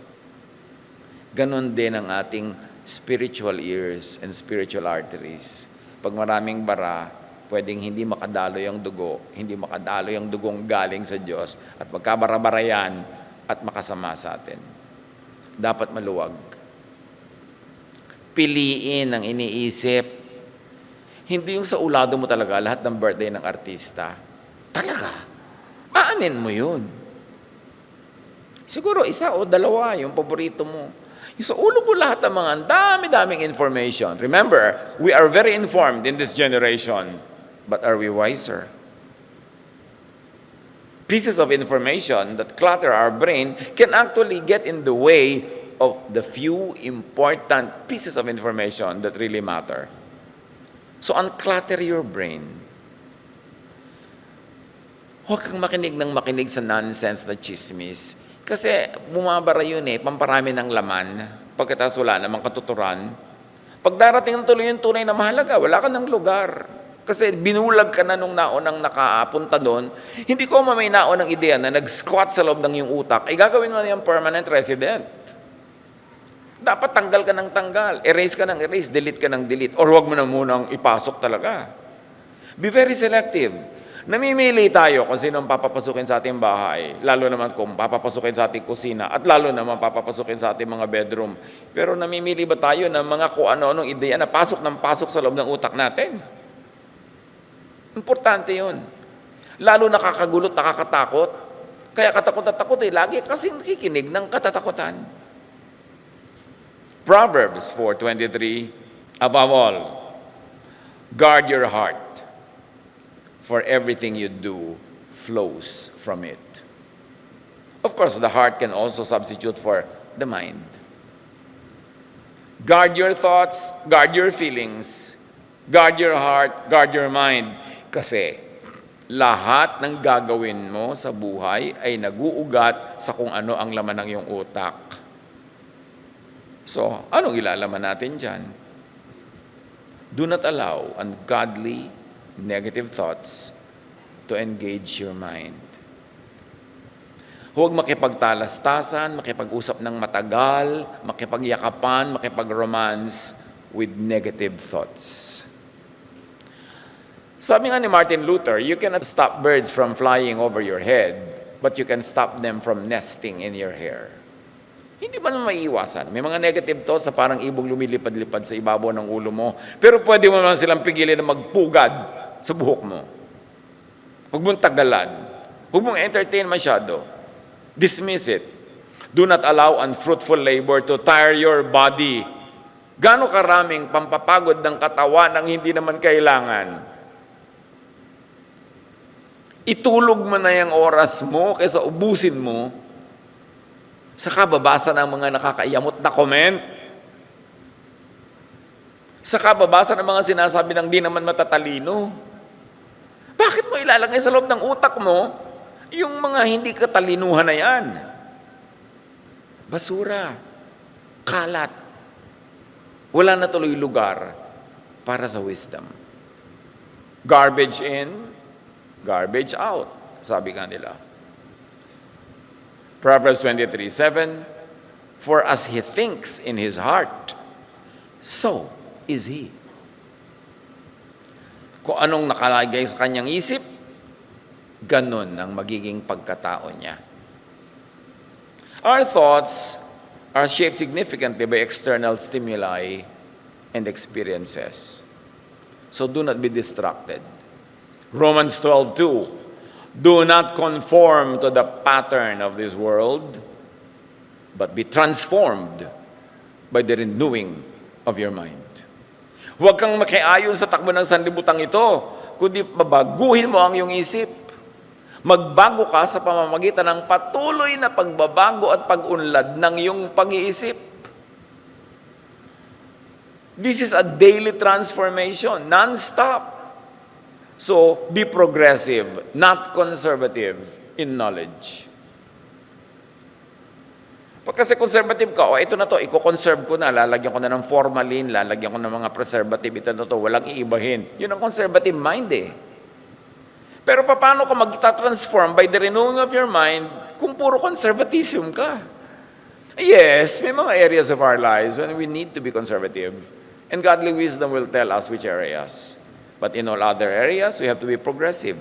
Ganon din ang ating spiritual ears and spiritual arteries. Pag maraming bara, pwedeng hindi makadalo yung dugo, hindi makadalo yung dugong galing sa Diyos, at magkabara-bara yan at makasama sa atin. Dapat maluwag. Piliin ang iniisip. Hindi yung sa ulado mo talaga, lahat ng birthday ng artista. Talaga. Aanin mo yun. Siguro isa o dalawa yung paborito mo. Yung sa ulo mo lahat ng mga dami-daming information. Remember, we are very informed in this generation. But are we wiser? Pieces of information that clutter our brain can actually get in the way of the few important pieces of information that really matter. So unclutter your brain. Huwag kang makinig makinig sa nonsense na chismis. Kasi bumabara yun pamparami ng laman. Pagkatapos wala namang katuturan. Pag darating ng tuloy yung tunay na mahalaga, wala ka ng lugar. Kasi binulag ka na nung naonang nakapunta doon. Hindi ko may naonang ideya na nag-squat sa loob ng iyong utak, ay gagawin mo na yung permanent resident. Dapat tanggal ka ng tanggal, erase ka ng erase, delete ka ng delete, or huwag mo na munang ipasok talaga. Be very selective. Namimili tayo kung sino ang papapasukin sa ating bahay, lalo naman kung papapasukin sa ating kusina, at lalo naman papapasukin sa ating mga bedroom. Pero namimili ba tayo ng mga kung ano-anong ideya na pasok ng pasok sa loob ng utak natin? Importante yun. Lalo nakakagulo, nakakatakot. Kaya katakot at takot lagi kasing nakikinig ng katatakutan. Proverbs 4:23, above all, guard your heart, for everything you do flows from it. Of course, the heart can also substitute for the mind. Guard your thoughts, guard your feelings, guard your heart, guard your mind. Kasi lahat ng gagawin mo sa buhay ay naguugat sa kung ano ang laman ng iyong utak. So, anong ilalaman natin dyan? Do not allow ungodly, negative thoughts to engage your mind. Huwag makipagtalastasan, makipag-usap ng matagal, makipagyakapan, makipag-romance with negative thoughts. Sabi nga ni Martin Luther, you cannot stop birds from flying over your head, but you can stop them from nesting in your hair. Hindi man maiiwasan. May mga negative thoughts sa parang ibong lumilipad-lipad sa ibabaw ng ulo mo, pero pwede mo naman silang pigilin na magpugad sa buhok mo. Huwag mong tagalan. Huwag mong entertain masyado. Dismiss it. Do not allow unfruitful labor to tire your body. Gaano karaming pampapagod ng katawan ang hindi naman kailangan? Itulog mo na yung oras mo kaysa ubusin mo sa kababasa ng mga nakakaiyamot na comment, sa kababasa ng mga sinasabi ng di naman matatalino. Bakit mo ilalagay sa loob ng utak mo yung mga hindi katalinuhan na yan? Basura, kalat, wala na tuloy lugar para sa wisdom. Garbage in, garbage out, sabi nga nila. Proverbs 23:7, for as he thinks in his heart, so is he. Kung anong nakalagay sa kanyang isip, ganun ang magiging pagkatao niya. Our thoughts are shaped significantly by external stimuli and experiences. So do not be distracted. Romans 12:2, do not conform to the pattern of this world, but be transformed by the renewing of your mind. Huwag kang makiayon sa takbo ng sanlibutan ito, kundi babaguhin mo ang iyong isip. Magbago ka sa pamamagitan ng patuloy na pagbabago at pag-unlad ng iyong pag-iisip. This is a daily transformation, non-stop. So, be progressive, not conservative in knowledge. Pag kasi conservative ka, ito na to, i-conserve ko na, lalagyan ko na ng formalin, lalagyan ko ng mga preservative, ito na to, walang iibahin. Yun ang conservative mind Pero paano ka magta-transform by the renewing of your mind kung puro conservatism ka? Yes, may mga areas of our lives when we need to be conservative. And godly wisdom will tell us which areas. But in all other areas, we have to be progressive.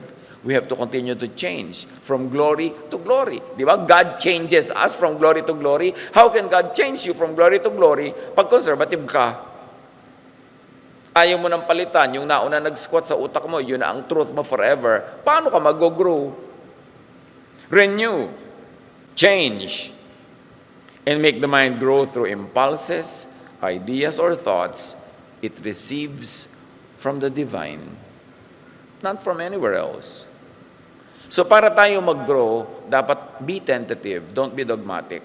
We have to continue to change from glory to glory. Di ba? God changes us from glory to glory. How can God change you from glory to glory pag conservative ka? Ayaw mo ng palitan, yung nauna nag-squat sa utak mo, yun na ang truth mo forever. Paano ka mag-grow? Renew, change, and make the mind grow through impulses, ideas, or thoughts it receives from the divine, not from anywhere else. So para tayo mag-grow, dapat be tentative, don't be dogmatic.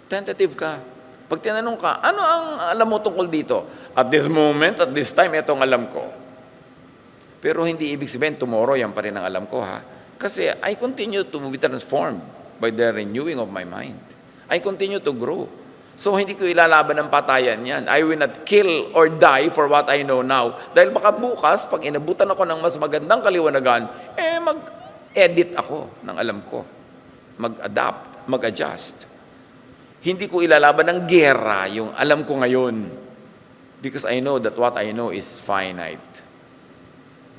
Tentative ka. Pag tinanong ka, ano ang alam mo tungkol dito? At this moment, at this time, ito ang alam ko. Pero hindi ibig sabihin, tomorrow, yan pa rin ang alam ko, ha? Kasi I continue to be transformed by the renewing of my mind. I continue to grow. So, hindi ko ilalaban ng patayan yan. I will not kill or die for what I know now. Dahil baka bukas, pag inabutan ako ng mas magandang kaliwanagan, mag-edit ako ng alam ko. Mag-adapt, mag-adjust. Hindi ko ilalaban ng gera yung alam ko ngayon. Because I know that what I know is finite.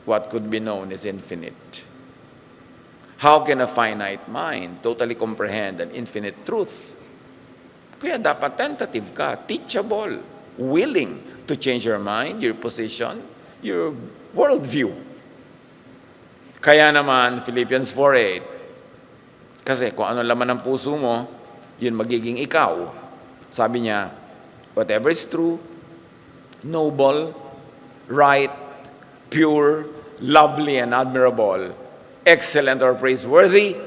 What could be known is infinite. How can a finite mind totally comprehend an infinite truth? Kaya dapat tentative ka, teachable, willing to change your mind, your position, your worldview. Kaya naman, Philippians 4:8, kasi kung ano laman ng puso mo, yun magiging ikaw. Sabi niya, whatever is true, noble, right, pure, lovely, and admirable, excellent or praiseworthy,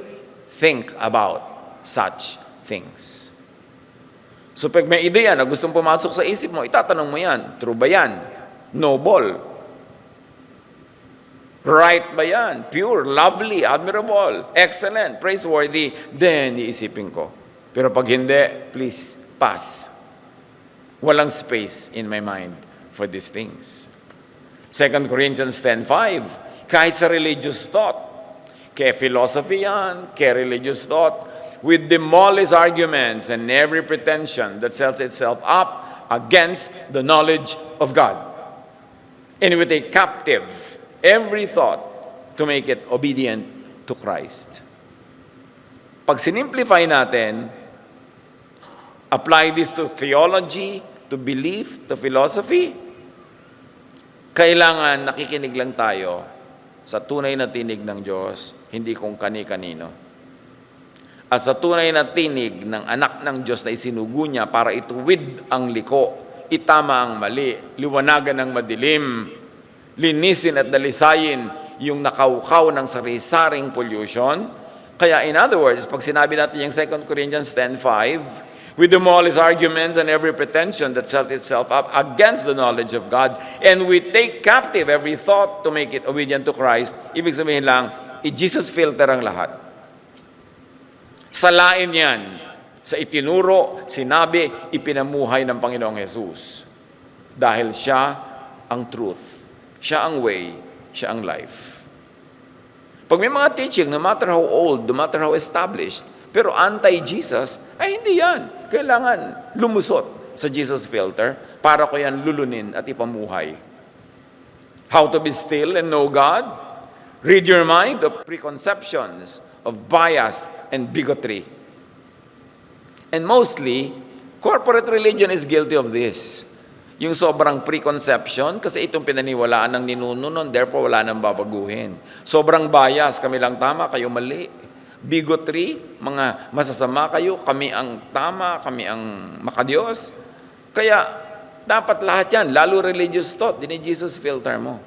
think about such things. So pag may ideya na gustong pumasok sa isip mo, itatanong mo yan, true ba yan? Noble? Right ba yan? Pure, lovely, admirable, excellent, praiseworthy? Then, iisipin ko. Pero pag hindi, please, pass. Walang space in my mind for these things. 2 Corinthians 10:5, kahit sa religious thought, kaya philosophy yan, kaya religious thought, we demolish arguments and every pretension that sets itself up against the knowledge of God. And we take captive every thought to make it obedient to Christ. Pag sinimplify natin, apply this to theology, to belief, to philosophy, kailangan nakikinig lang tayo sa tunay na tinig ng Diyos, hindi kung kani-kanino. At sa tunay na tinig ng anak ng Diyos na isinugo niya para ituwid ang liko, itama ang mali, liwanagan ang madilim, linisin at dalisayin yung nakaukaw ng sari-saring pollution. Kaya in other words, pag sinabi natin yung 2 Corinthians 10:5, we demolish arguments and every pretension that sets itself up against the knowledge of God, and we take captive every thought to make it obedient to Christ. Ibig sabihin lang, i-Jesus filter ang lahat. Salain yan sa itinuro, sinabi, ipinamuhay ng Panginoong Jesus. Dahil siya ang truth. Siya ang way, siya ang life. Pag may mga teaching, no matter how old, no matter how established, pero anti-Jesus, ay hindi yan. Kailangan lumusot sa Jesus filter para ko yan lulunin at ipamuhay. How to be still and know God? Rid your mind of preconceptions, of bias and bigotry. And mostly, corporate religion is guilty of this. Yung sobrang preconception, kasi itong pinaniwalaan ng ninuno nun, therefore wala nang babaguhin. Sobrang bias, kami lang tama, kayo mali. Bigotry, mga masasama kayo, kami ang tama, kami ang makadiyos. Kaya, dapat lahat yan, lalo religious thought, Jesus filter mo.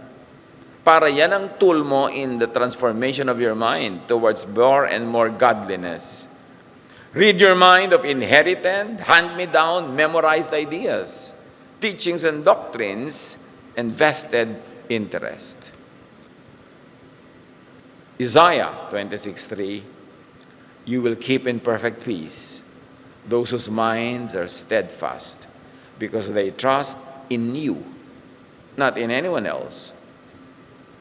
Para yan ang tool mo in the transformation of your mind towards more and more godliness. Rid your mind of inherited, hand-me-down, memorized ideas, teachings and doctrines, and vested interest. Isaiah 26:3, you will keep in perfect peace those whose minds are steadfast, because they trust in you, not in anyone else.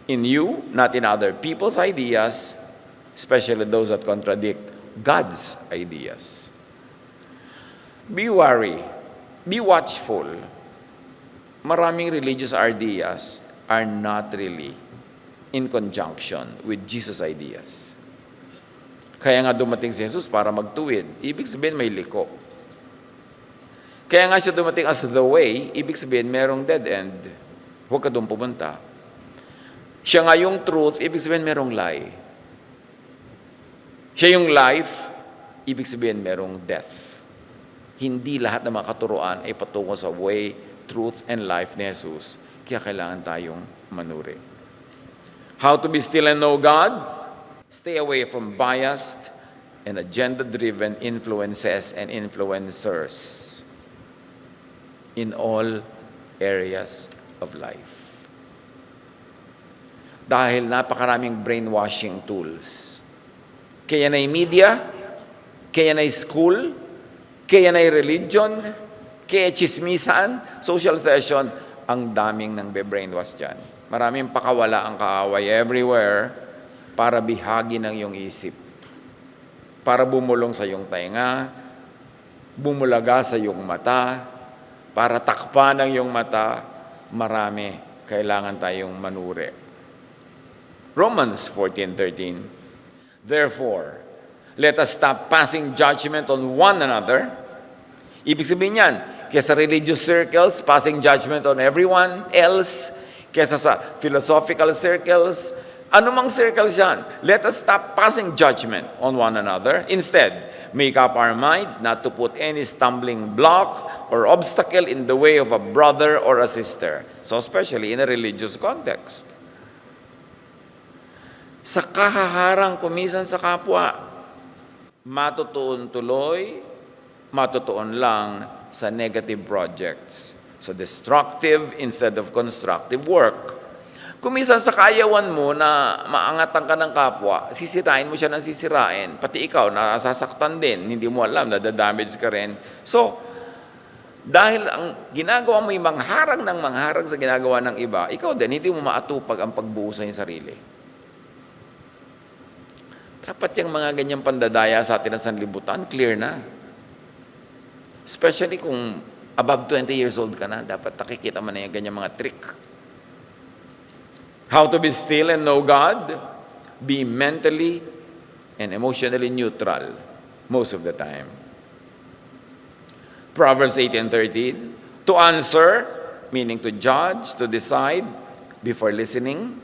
In you, not in other people's ideas, especially those that contradict God's ideas. Be wary, be watchful. Maraming religious ideas are not really in conjunction with Jesus' ideas. Kaya nga dumating si Jesus para magtuwid. Ibig sabihin may liko. Kaya nga siya dumating as the way, ibig sabihin merong dead end. Huwag ka doon pumunta. Siya nga yung truth, ibig sabihin merong lie. Siya yung life, ibig sabihin merong death. Hindi lahat ng mga katuruan ay patungo sa way, truth, and life ni Jesus. Kaya kailangan tayong manuri. How to be still and know God? Stay away from biased and agenda-driven influences and influencers in all areas of life. Dahil napakaraming brainwashing tools. Kaya na'y media, kaya na'y school, kaya na'y religion, kaya chismisan, social session, ang daming nang be-brainwash dyan. Maraming pakawala ang kaaway everywhere para bihagi ng iyong isip. Para bumulong sa iyong tainga, bumulaga sa iyong mata, para takpan ang iyong mata, marami. Kailangan tayong manuri. Romans 14:13, therefore, let us stop passing judgment on one another. Ibig sabihin yan, kesa religious circles, passing judgment on everyone else, kesa sa philosophical circles, Anumang circles yan, let us stop passing judgment on one another. Instead, make up our mind not to put any stumbling block or obstacle in the way of a brother or a sister. So especially in a religious context. Sa kahaharang kumisan sa kapwa, matutuon tuloy, matutuon lang sa negative projects, sa destructive instead of constructive work. Kumisan sa kayawan mo na maangatan ka ng kapwa, sisirain mo siya ng sisirain, pati ikaw nasasaktan din, hindi mo alam, nadadamage ka rin. So, dahil ang ginagawa mo yung mangharang ng mangharang sa ginagawa ng iba, ikaw din, hindi mo maatupag ang pagbuo sa iyong sarili. Dapat yung mga ganyang pandadaya sa atin na sanlibutan, clear na. Especially kung above 20 years old ka na, dapat nakikita mo na yung ganyang mga trick. How to be still and know God? Be mentally and emotionally neutral most of the time. Proverbs 18:13, to answer, meaning to judge, to decide before listening,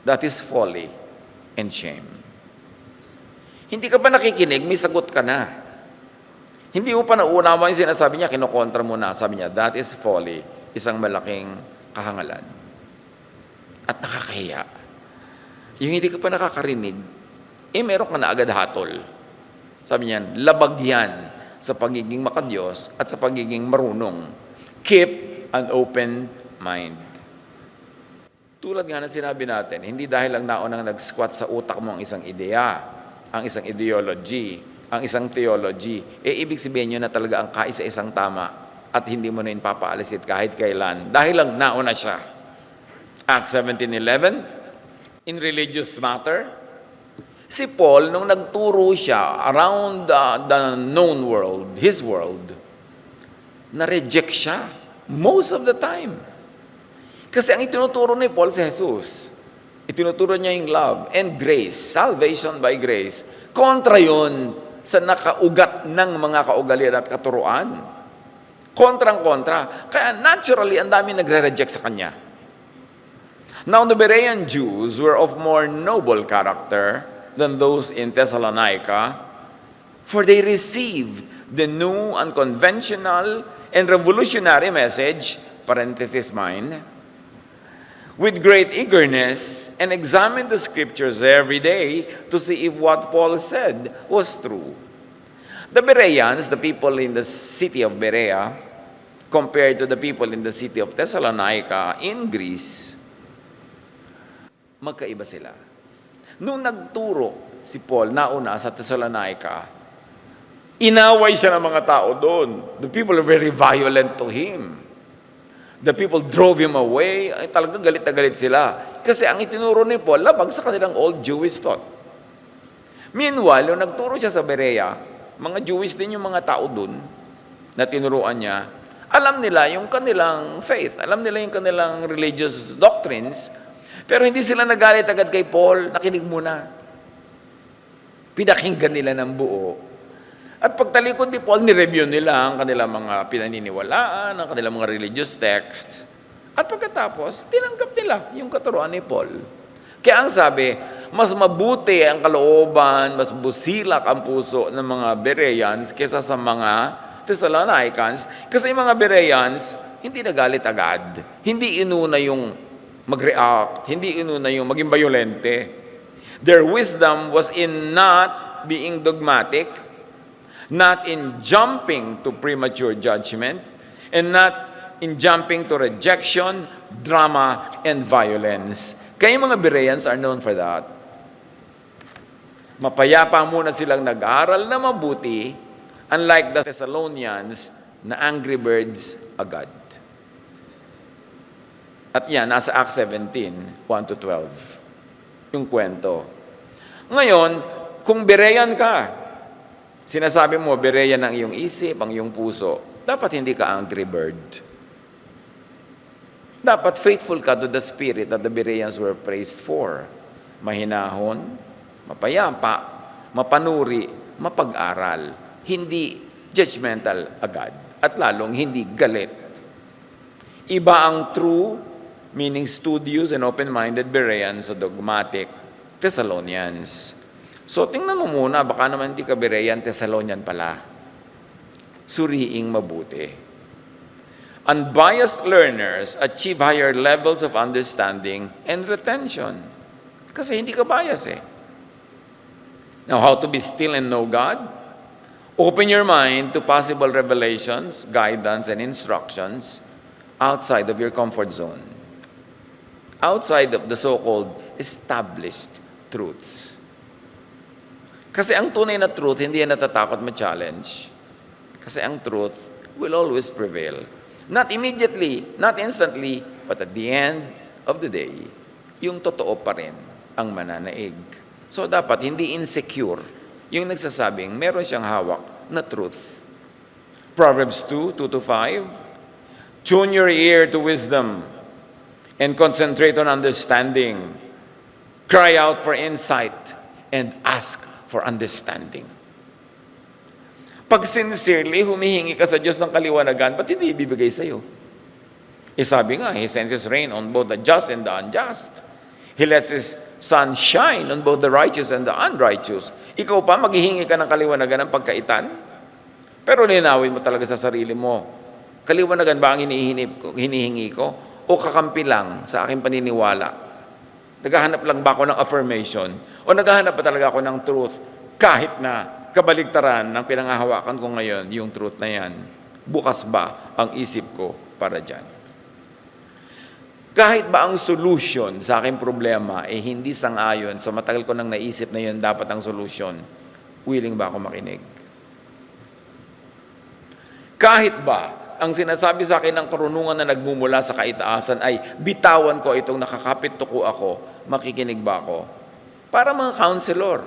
that is folly and shame. Hindi ka pa nakikinig, may sagot ka na. Hindi mo pa nauunawa yung sinasabi niya, kinokontra mo na. Sabi niya, that is folly, isang malaking kahangalan. At nakakahiya. Yung hindi ka pa nakakarinig, meron ka na agad hatol. Sabi niyan, labag yan sa pagiging makadiyos at sa pagiging marunong. Keep an open mind. Tulad nga ng sinabi natin, hindi dahil lang naunang nag-squat sa utak mo ang isang ideya, ang isang ideology, ang isang theology, ibig sabihin nyo na talaga ang kaisa-isang tama at hindi mo na yun papaalisit kahit kailan. Dahil lang nauna siya. Acts 17:11, in religious matter, si Paul, nung nagturo siya around the known world, his world, na-reject siya most of the time. Kasi ang itinuturo ni Paul si Jesus. Itinuturo niya yung love and grace, salvation by grace. Kontra yun sa nakaugat ng mga kaugalian at katuruan. Kontrang-kontra. Kaya naturally, ang dami nagre-reject sa kanya. Now, the Berean Jews were of more noble character than those in Thessalonica, for they received the new, unconventional, and revolutionary message, parenthesis mine, with great eagerness, and examined the scriptures every day to see if what Paul said was true. The Bereans, the people in the city of Berea, compared to the people in the city of Thessalonica in Greece, magkaiba sila. Nung nagturo si Paul nauna sa Thessalonica, inaway siya ng mga tao doon. The people are very violent to him. The people drove him away. Ay, talagang galit na galit sila. Kasi ang itinuro ni Paul, labag sa kanilang old Jewish thought. Meanwhile, nung nagturo siya sa Berea, mga Jewish din yung mga tao doon na tinuruan niya, alam nila yung kanilang faith, alam nila yung kanilang religious doctrines, pero hindi sila nagalit agad kay Paul, nakinig muna. Pinakinggan nila ng buo. At pagtalikod ni Paul, nireview nila ang kanilang mga pinaniniwalaan, ang kanilang mga religious texts. At pagkatapos, tinanggap nila yung katuruan ni Paul. Kaya ang sabi, mas mabuti ang kalooban, mas busilak ang puso ng mga Bereans kaysa sa mga Thessalonians. Kasi yung mga Bereans, hindi nagalit agad. Hindi inuna yung mag-react, hindi inuna yung maging bayolente. Their wisdom was in not being dogmatic, not in jumping to premature judgment, and not in jumping to rejection, drama, and violence. Kaya mga Bereans are known for that. Mapayapa muna silang nag-aaral na mabuti, unlike the Thessalonians na angry birds agad. At yan, nasa Acts 17, 1-12. Yung kwento. Ngayon, kung Berean ka, sinasabi mo, Berean ang iyong isip, ang iyong puso, dapat hindi ka angry bird. Dapat faithful ka to the spirit that the Bereans were praised for. Mahinahon, mapayapa, mapanuri, mapag-aral. Hindi judgmental agad. At lalong hindi galit. Iba ang true meaning studious and open-minded Bereans o dogmatic Thessalonians. So, tingnan mo muna, baka naman hindi ka Berean, Thessalonian pala. Suriing mabuti. Unbiased learners achieve higher levels of understanding and retention. Kasi hindi ka bias eh. Now, how to be still and know God? Open your mind to possible revelations, guidance, and instructions outside of your comfort zone. Outside of the so-called established truths. Kasi ang tunay na truth, hindi yan natatakot ma-challenge. Kasi ang truth will always prevail. Not immediately, not instantly, but at the end of the day, yung totoo pa rin ang mananaig. So dapat hindi insecure yung nagsasabing meron siyang hawak na truth. Proverbs 2:2-5, tune your ear to wisdom and concentrate on understanding. Cry out for insight and ask for understanding. Pag sincerely humihingi ka sa Diyos ng kaliwanagan, ba't hindi ibibigay sa'yo? Sabi nga, He sends His rain on both the just and the unjust. He lets His sun shine on both the righteous and the unrighteous. Ikaw pa, maghihingi ka ng kaliwanagan ng pagkaitan? Pero linawin mo talaga sa sarili mo, kaliwanagan ba ang hinihingi ko? O kakampi lang sa aking paniniwala? Naghahanap lang ba ako ng affirmation? O naghahanap pa talaga ako ng truth? Kahit na kabaligtaran ng pinangahawakan ko ngayon, yung truth na yan, bukas ba ang isip ko para dyan? Kahit ba ang solution sa aking problema hindi sang-ayon sa matagal ko nang naisip na yun dapat ang solution, willing ba ako makinig? Kahit ba ang sinasabi sa akin ng karunungan na nagmumula sa kaitaasan ay bitawan ko itong nakakapit tuko ako, makikinig ba ako? Para mga counselor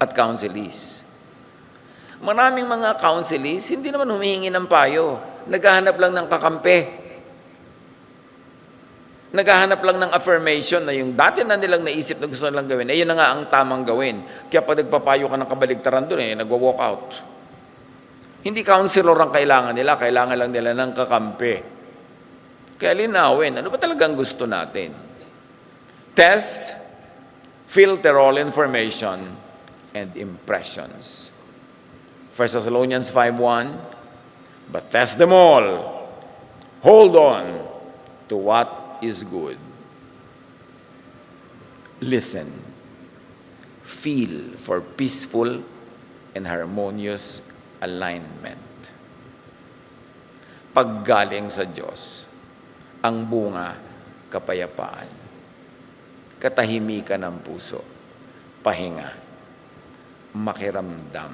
at counselees. Maraming mga counselees, hindi naman humihingi ng payo. Naghahanap lang ng kakampi. Naghahanap lang ng affirmation na yung dati na nilang naisip na gusto nilang gawin, yun na nga ang tamang gawin. Kaya pag nagpapayo ka ng kabaligtaran doon, nagwa-walk out. Hindi counselor ang kailangan lang nila ng kakampi. Kaya linawin, ano ba talagang gusto natin? Test, filter all information, and impressions. 1 Thessalonians 5:1, but test them all. Hold on to what is good. Listen. Feel for peaceful and harmonious alignment. Paggaling sa Diyos, ang bunga, kapayapaan, katahimikan ng puso, pahinga, makiramdam.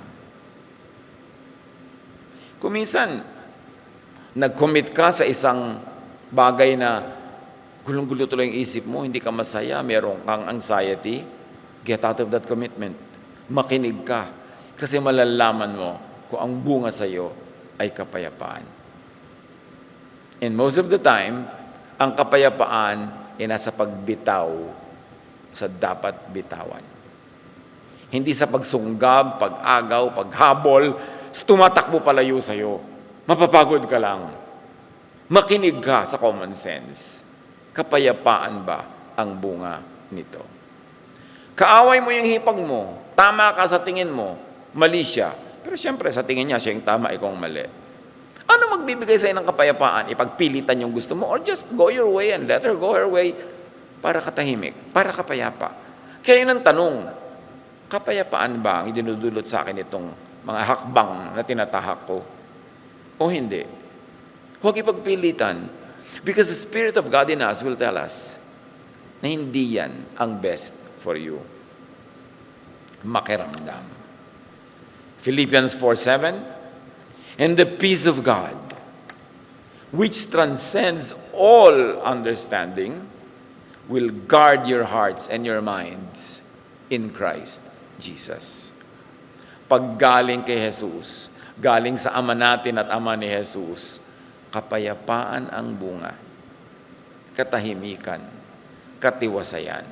Kung minsan, nag-commit ka sa isang bagay na gulong-gulo tuloy yung isip mo, hindi ka masaya, meron kang anxiety, get out of that commitment. Makinig ka, kasi malalaman mo kung ang bunga sa iyo ay kapayapaan. And most of the time, ang kapayapaan ay nasa pagbitaw sa dapat bitawan. Hindi sa pagsunggab, pag-agaw, paghabol, tumatakbo palayo sa iyo. Mapapagod ka lang. Makinig ka sa common sense. Kapayapaan ba ang bunga nito? Kaaway mo yung hipag mo, tama ka sa tingin mo, mali siya. Pero siyempre, sa tingin niya, siya yung tama, ikaw ang mali. Ano magbibigay sa'yo ng kapayapaan? Ipagpilitan yung gusto mo? Or just go your way and let her go her way para katahimik, para kapayapa? Kaya yun ang tanong, kapayapaan ba ang idinudulot sa akin itong mga hakbang na tinatahak ko? O hindi? Huwag ipagpilitan. Because the Spirit of God in us will tell us na hindi yan ang best for you. Makiramdam. Philippians 4:7, and the peace of God, which transcends all understanding, will guard your hearts and your minds in Christ Jesus. Pag galing kay Jesus, galing sa Ama natin at Ama ni Jesus, kapayapaan ang bunga, katahimikan, katiwasayan.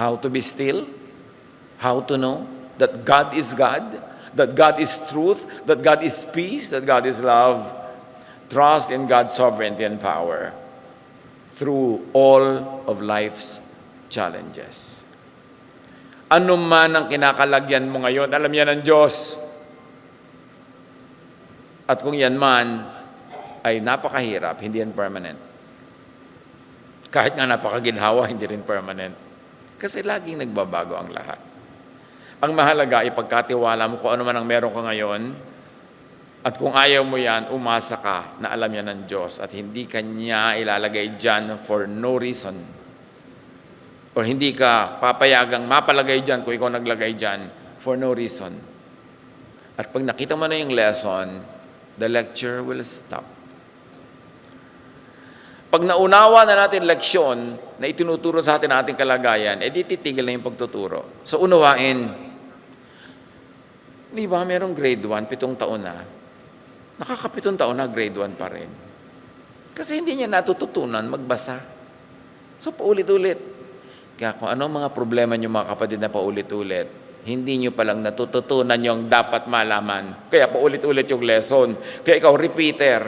How to be still? How to know that God is God, that God is truth, that God is peace, that God is love? Trust in God's sovereignty and power through all of life's challenges. Ano man ang kinakalagyan mo ngayon, alam yan ng Diyos. At kung yan man ay napakahirap, hindi yan permanent. Kahit nga napakaginhawa, hindi rin permanent. Kasi laging nagbabago ang lahat. Ang mahalaga, ipagkatiwala mo kung ano man ang meron ka ngayon, at kung ayaw mo yan, umasa ka na alam yan ng Diyos at hindi ka niya ilalagay dyan for no reason. Or hindi ka papayagang mapalagay dyan kung ikaw naglagay dyan for no reason. At pag nakita mo na yung lesson, the lecture will stop. Pag naunawa na natin leksyon na itinuturo sa atin ating kalagayan, di titigil na yung pagtuturo. So unawain, di ba merong grade 1, 7 taon na, nakaka-7 taon na grade 1 pa rin. Kasi hindi niya natututunan magbasa. So paulit-ulit. Kaya kung anong mga problema niyo mga kapatid na paulit-ulit, hindi niyo palang natututunan yung dapat malaman. Kaya paulit-ulit yung lesson. Kaya ikaw, repeater.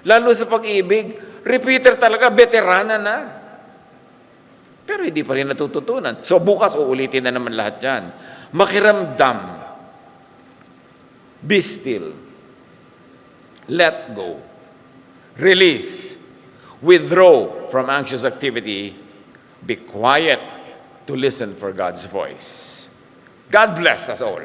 Lalo sa pag-ibig, repeater talaga, veterana na. Pero hindi pa rin natututunan. So bukas uulitin na naman lahat yan. Makiramdam. Be still. Let go. Release. Withdraw from anxious activity. Be quiet to listen for God's voice. God bless us all.